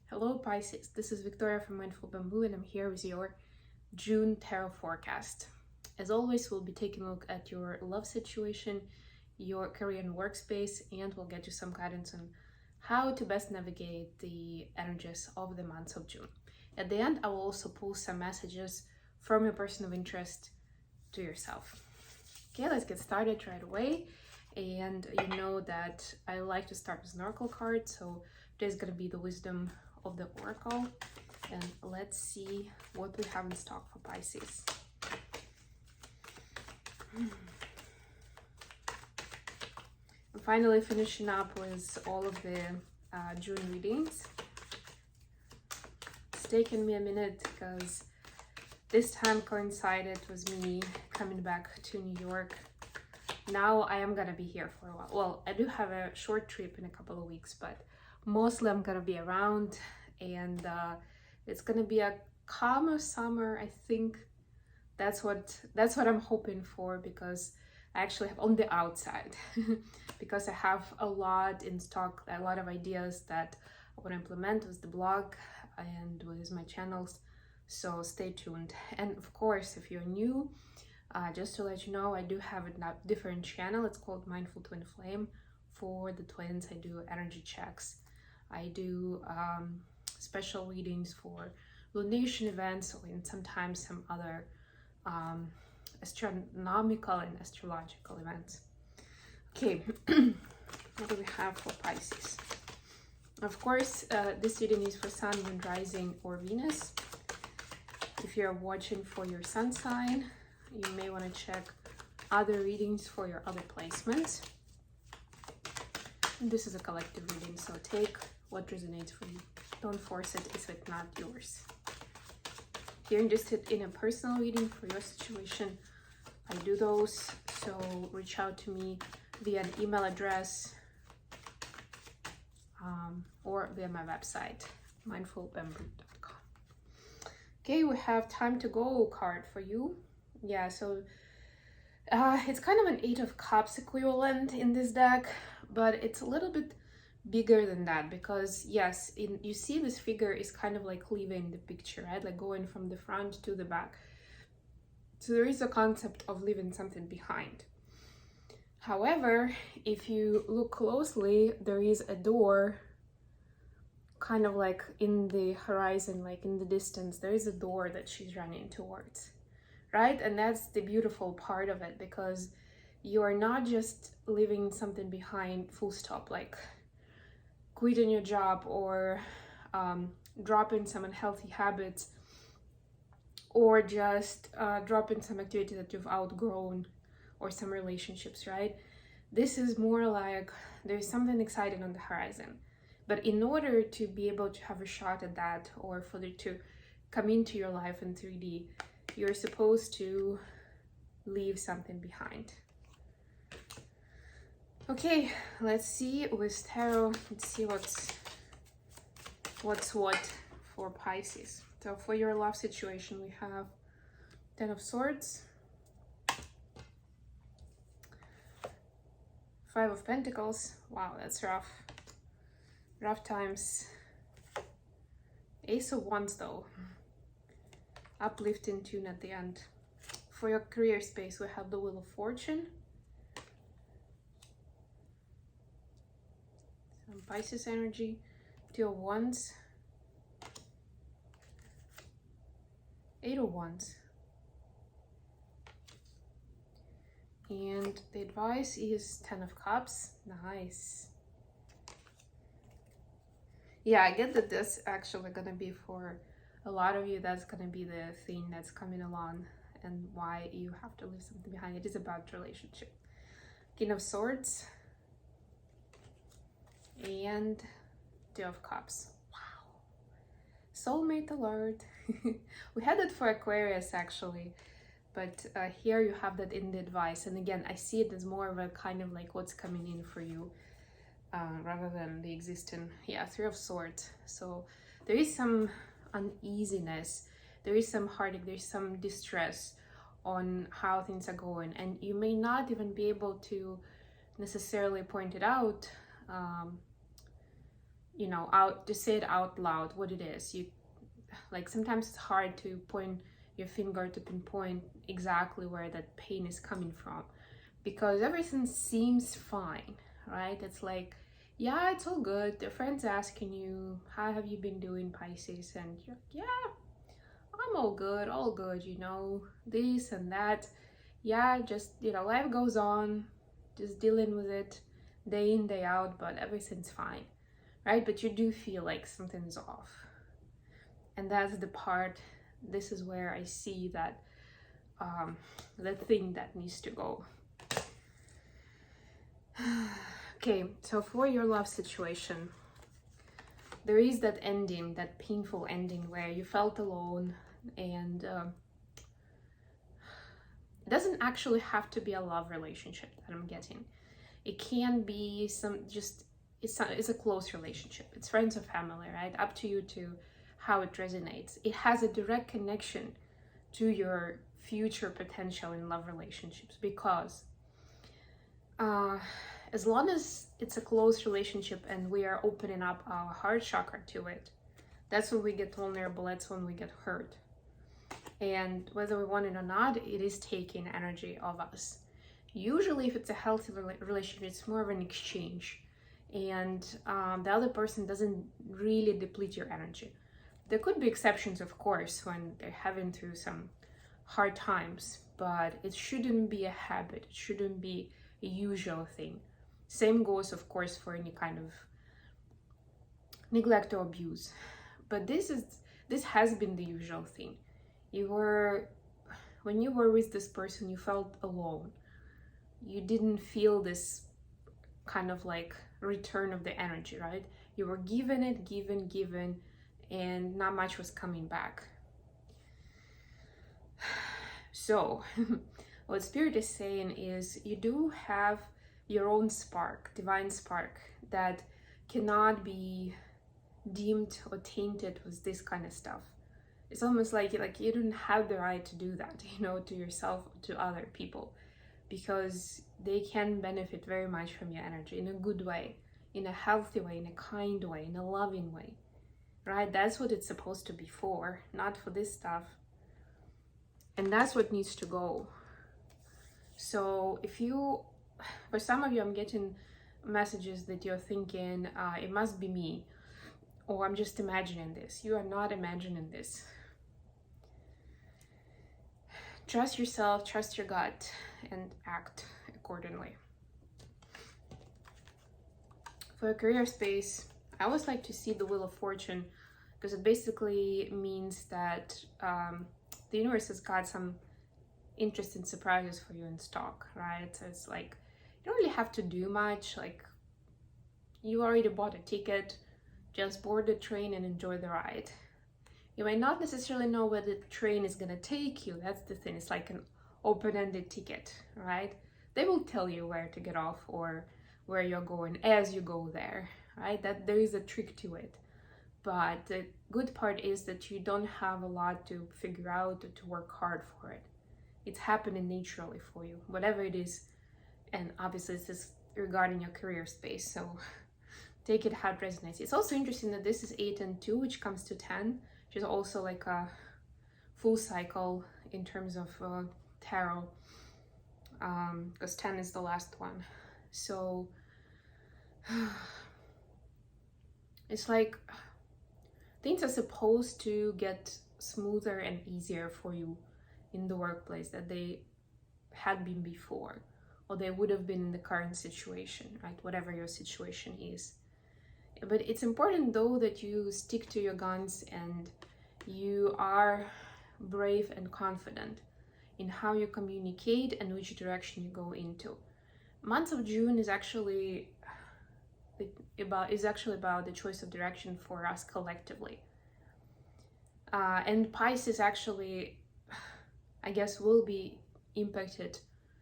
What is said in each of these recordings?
Hello Pisces, this is Victoria from Mindful Bamboo and I'm here with your June tarot forecast. As always, we'll be taking a look at your love situation, your career and workspace, and we'll get you some guidance on how to best navigate the energies of the month of June. At the end, I will also pull some messages from your person of interest to yourself. Okay, let's get started right away. And you know that I like to start with an oracle card, so there's going to be the wisdom of the oracle, and let's see what we have in stock for Pisces. I'm finally finishing up with all of the June readings. It's taken me a minute because this time coincided with me coming back to New York. Now I am gonna be here for a while. Well, I do have a short trip in a couple of weeks, but mostly I'm gonna be around, and it's gonna be a calmer summer. I think that's what I'm hoping for, because I actually have on the outside because I have a lot in stock, a lot of ideas that I want to implement with the blog and with my channels. So stay tuned. And of course, if you're new, just to let you know, I do have a different channel. It's called Mindful Twinflame. For the twins, I do energy checks. I do special readings for lunation events, and sometimes some other astronomical and astrological events. Okay, what do we have for Pisces? Of course, this reading is for Sun, Moon, Rising, or Venus. If you're watching for your sun sign, you may want to check other readings for your other placements. And this is a collective reading, so take what resonates for you. Don't force it if it's not yours. If you're interested in a personal reading for your situation, I do those, so reach out to me via an email address or via my website, mindfulbamboo.com. Okay, we have Time to Go card for you. Yeah, so it's kind of an 8 of Cups equivalent in this deck, but it's a little bit bigger than that, because yes, you see this figure is kind of like leaving the picture, right? Like going from the front to the back. So there is a concept of leaving something behind. However, if you look closely, there is a door kind of like in the horizon, like in the distance, there is a door that she's running towards, right? And that's the beautiful part of it, because you are not just leaving something behind full stop, like quitting your job or dropping some unhealthy habits, or just dropping some activity that you've outgrown, or some relationships, right? This is more like there's something exciting on the horizon. But in order to be able to have a shot at that, or for it to come into your life in 3D, you're supposed to leave something behind. Okay, let's see with tarot. Let's see what's what for Pisces. So for your love situation, we have 10 of Swords, 5 of Pentacles. Wow, that's rough. Rough times. Ace of Wands though. Uplifting tune at the end. For your career space, we have the Wheel of Fortune. Some Pisces energy. 2 of Wands. 8 of Wands. And the advice is 10 of Cups. Nice. Yeah, I get that this actually gonna be for a lot of you, that's gonna be the thing that's coming along and why you have to leave something behind. It is about relationship. King of Swords and 2 of Cups. Wow. Soulmate alert. We had that for Aquarius actually, but here you have that in the advice. And again, I see it as more of a kind of like what's coming in for you, rather than the existing. Yeah, 3 of Swords. So there is some uneasiness, there is some heartache, there's some distress on how things are going, and you may not even be able to necessarily point it out you know, out to say it out loud what it is. You like, sometimes it's hard to point your finger to pinpoint exactly where that pain is coming from, because everything seems fine, right? It's like, yeah, it's all good. The friend's asking you, how have you been doing, Pisces? And you're like, yeah, I'm all good, you know, this and that. Yeah, just, you know, life goes on, just dealing with it day in, day out, but everything's fine, right? But you do feel like something's off. And that's the part, this is where I see that the thing that needs to go. Okay, so for your love situation, there is that ending, that painful ending where you felt alone, and it doesn't actually have to be a love relationship that I'm getting. It can be it's a close relationship. It's friends or family, right? Up to you to how it resonates. It has a direct connection to your future potential in love relationships, because as long as it's a close relationship and we are opening up our heart chakra to it, that's when we get vulnerable, that's when we get hurt. And whether we want it or not, it is taking energy of us. Usually if it's a healthy relationship, it's more of an exchange, and the other person doesn't really deplete your energy. There could be exceptions, of course, when they're having through some hard times, but it shouldn't be a habit. It shouldn't be a usual thing. Same goes, of course, for any kind of neglect or abuse. But this has been the usual thing. When you were with this person, you felt alone. You didn't feel this kind of like return of the energy, right? You were given it, given, and not much was coming back. So what Spirit is saying is, you do have your own spark, divine spark, that cannot be deemed or tainted with this kind of stuff. It's almost like you don't have the right to do that, you know, to yourself or to other people, because they can benefit very much from your energy in a good way, in a healthy way, in a kind way, in a loving way, right? That's what it's supposed to be for, not for this stuff. And that's what needs to go. So for some of you, I'm getting messages that you're thinking, it must be me, or I'm just imagining this. You are not imagining this. Trust yourself, trust your gut, and act accordingly. For a career space, I always like to see the Wheel of Fortune, because it basically means that the universe has got some interesting surprises for you in stock, right? So it's like, you don't really have to do much. Like, you already bought a ticket, just board the train and enjoy the ride. You might not necessarily know where the train is gonna take you. That's the thing. It's like an open-ended ticket, right? They will tell you where to get off or where you're going as you go there, right? That there is a trick to it. But the good part is that you don't have a lot to figure out or to work hard for it. It's happening naturally for you, whatever it is. And obviously this is regarding your career space, so take it how it resonates. It's also interesting that this is 8 and 2, which comes to 10, which is also like a full cycle in terms of tarot, because 10 is the last one. So it's like things are supposed to get smoother and easier for you in the workplace that they had been before, or they would have been in the current situation, right? Whatever your situation is. But it's important though that you stick to your guns and you are brave and confident in how you communicate and which direction you go into. Month of June is actually about the choice of direction for us collectively. And Pisces actually, I guess, will be impacted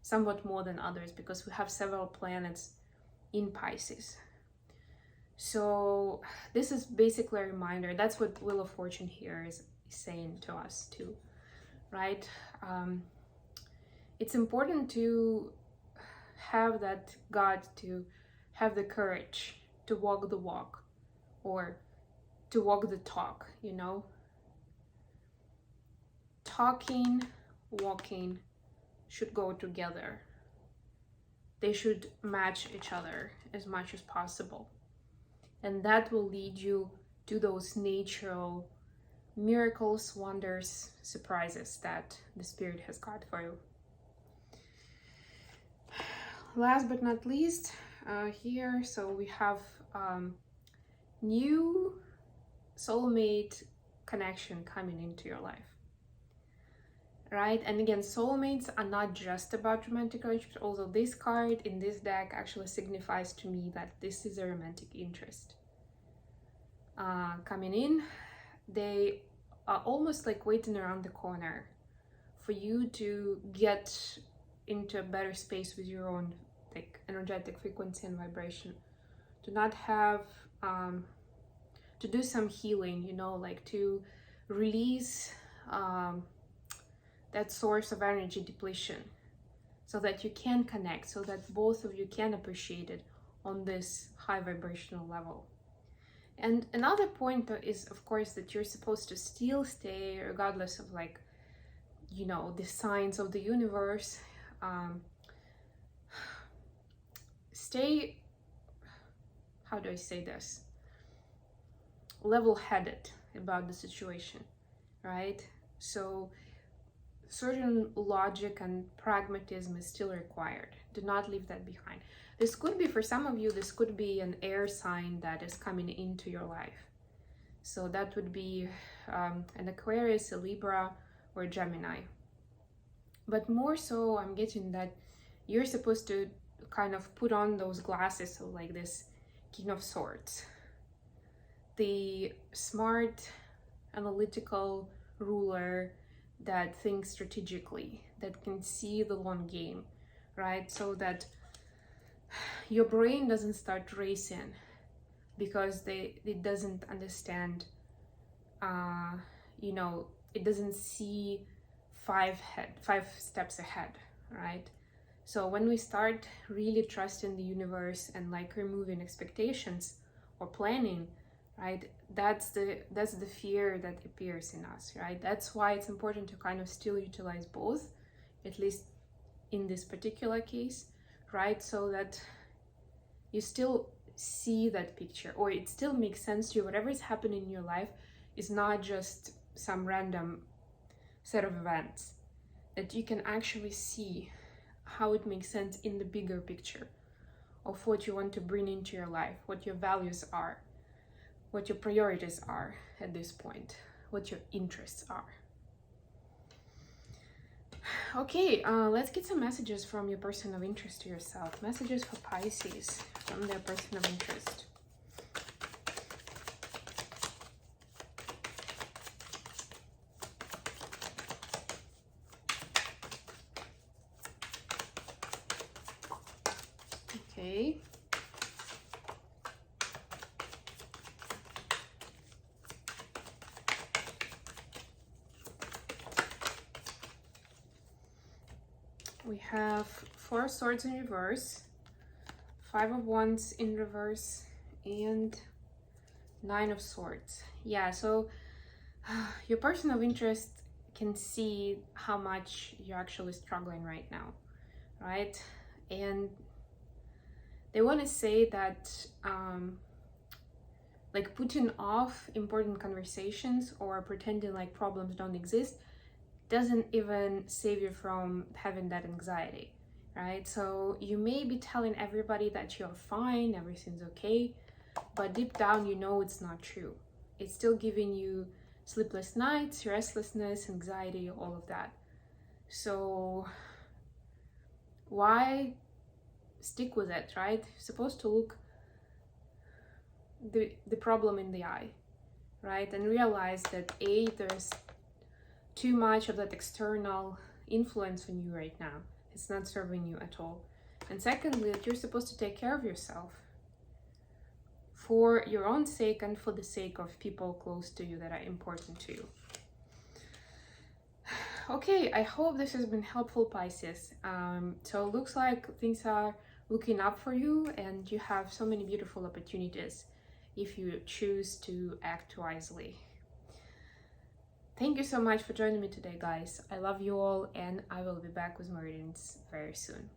somewhat more than others because we have several planets in Pisces. So this is basically a reminder. That's what Wheel of Fortune here is saying to us too, right? It's important to have that gut, to have the courage to walk the walk, or to walk the talk, you know? Talking, walking should go together. They should match each other as much as possible. And that will lead you to those natural miracles, wonders, surprises that the Spirit has got for you. Last but not least, here, so we have new soulmate connection coming into your life. Right? And again, soulmates are not just about romantic relationships, although this card in this deck actually signifies to me that this is a romantic interest coming in. They are almost like waiting around the corner for you to get into a better space with your own like energetic frequency and vibration, to not have to do some healing, you know, like to release that source of energy depletion, so that you can connect, so that both of you can appreciate it on this high vibrational level. And another point is, of course, that you're supposed to still stay, regardless of like, you know, the signs of the universe, stay, how do I say this, level-headed about the situation, right? So certain logic and pragmatism is still required. Do not leave that behind. This could be, for some of you, this could be an air sign that is coming into your life. So that would be an Aquarius, a Libra, or a Gemini. But more so, I'm getting that you're supposed to kind of put on those glasses of like this King of Swords. The smart, analytical ruler that thinks strategically, that can see the long game, right? So that your brain doesn't start racing because it doesn't understand, you know, it doesn't see five steps ahead, right? So when we start really trusting the universe and like removing expectations or planning, right, that's the fear that appears in us, right? That's why it's important to kind of still utilize both, at least in this particular case, right? So that you still see that picture, or it still makes sense to you. Whatever is happening in your life is not just some random set of events, that you can actually see how it makes sense in the bigger picture of what you want to bring into your life, what your values are, what your priorities are at this point, what your interests are. Okay, let's get some messages from your person of interest to yourself. Messages for Pisces from their person of interest. Okay. We have 4 swords in reverse, 5 of wands in reverse, and 9 of swords. Yeah, so your person of interest can see how much you're actually struggling right now, right? And they want to say that like putting off important conversations or pretending like problems don't exist doesn't even save you from having that anxiety, right? So you may be telling everybody that you're fine, everything's okay, but deep down you know it's not true. It's still giving you sleepless nights, restlessness, anxiety, all of that. So why stick with it, right? You're supposed to look the problem in the eye, right? And realize that there's too much of that external influence on you right now. It's not serving you at all. And secondly, that you're supposed to take care of yourself for your own sake and for the sake of people close to you that are important to you. Okay, I hope this has been helpful, Pisces. So it looks like things are looking up for you and you have so many beautiful opportunities if you choose to act wisely. Thank you so much for joining me today, guys. I love you all, and I will be back with more readings very soon.